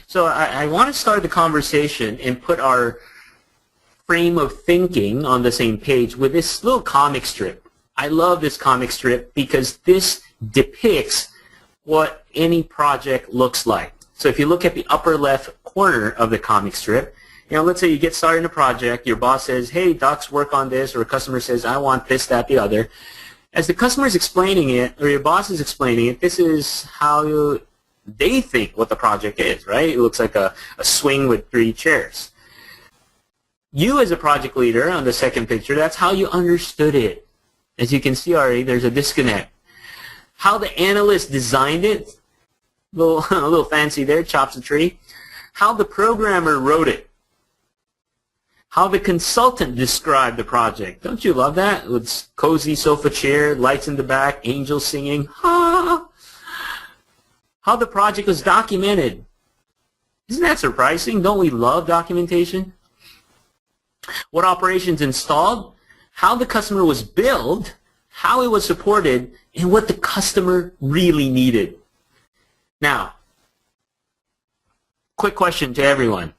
So I want to start the conversation and put our frame of thinking on the same page with this little comic strip. I love this comic strip because this depicts what any project looks like. So if you look at the upper left corner of the comic strip, let's say you get started in a project, your boss says, hey, docs, work on this, or a customer says, I want this, that, the other. As the customer is explaining it, or your boss is explaining it, this is how they think what the project is, right? It looks like a swing with 3 chairs. You as a project leader on the second picture, that's how you understood it. As you can see already, there's a disconnect. How the analyst designed it, a little fancy there, chops a tree. How the programmer wrote it. How the consultant described the project. Don't you love that? With cozy sofa chair, lights in the back, angels singing. Ah! How the project was documented. Isn't that surprising? Don't we love documentation? What operations installed, how the customer was billed, how it was supported, and what the customer really needed. Now, quick question to everyone.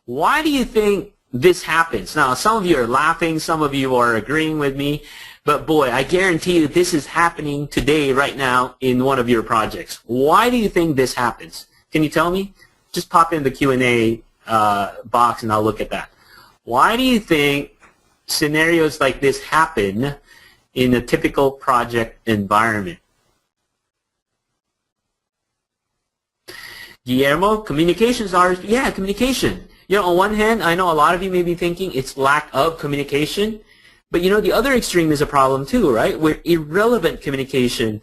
Why do you think this happens? Now, some of you are laughing, some of you are agreeing with me, but boy, I guarantee you this is happening today, right now, in one of your projects. Why do you think this happens? Can you tell me? Just pop in the Q&A box and I'll look at that. Why do you think scenarios like this happen in a typical project environment? Guillermo, communications are, yeah, communication. On one hand, I know a lot of you may be thinking it's lack of communication, but the other extreme is a problem too, right? Where irrelevant communication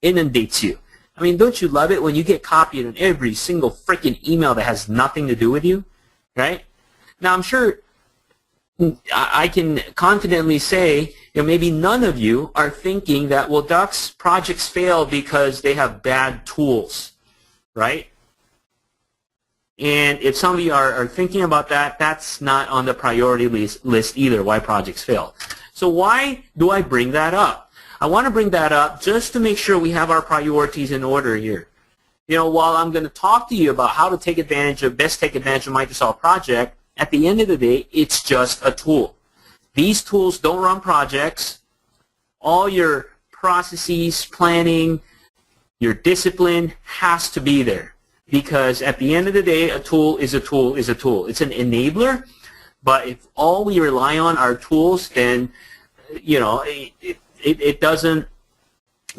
inundates you. I mean, don't you love it when you get copied on every single freaking email that has nothing to do with you, right? Now, I'm sure I can confidently say, maybe none of you are thinking that, well, Ducks projects fail because they have bad tools, right? And if some of you are thinking about that, that's not on the priority list either, why projects fail. So why do I bring that up? I want to bring that up just to make sure we have our priorities in order here. While I'm going to talk to you about how to best take advantage of Microsoft Project, at the end of the day, it's just a tool. These tools don't run projects. All your processes, planning, your discipline has to be there. Because at the end of the day, a tool is a tool is a tool. It's an enabler, but if all we rely on are tools, then it doesn't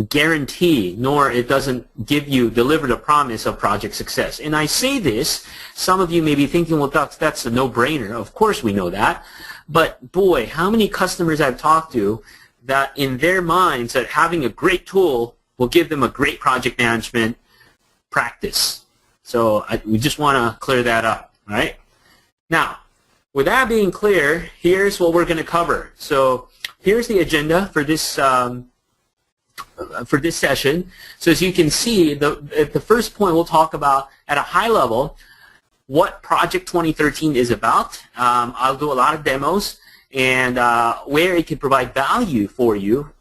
guarantee, nor it doesn't deliver the promise of project success. And I say this, some of you may be thinking, well, that's a no-brainer. Of course we know that. But boy, how many customers I've talked to that in their minds that having a great tool will give them a great project management practice. So we just want to clear that up, all right? Now, with that being clear, here's what we're going to cover. So here's the agenda for this session. So as you can see, at the first point, we'll talk about, at a high level, what Project 2013 is about. I'll do a lot of demos and where it can provide value for you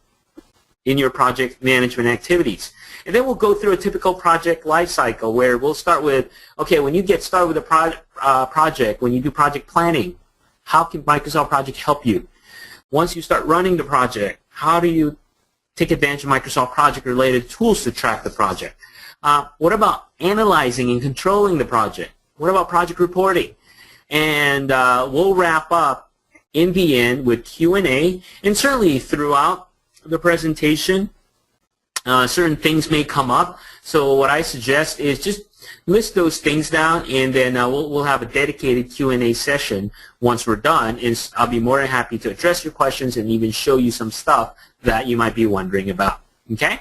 in your project management activities. And then we'll go through a typical project lifecycle where we'll start with, okay, when you get started with a project, when you do project planning, how can Microsoft Project help you? Once you start running the project, how do you take advantage of Microsoft Project-related tools to track the project? What about analyzing and controlling the project? What about project reporting? And we'll wrap up in the end with Q&A, and certainly throughout the presentation, certain things may come up. So what I suggest is just list those things down, and then we'll have a dedicated Q&A session once we're done, and I'll be more than happy to address your questions and even show you some stuff that you might be wondering about. Okay?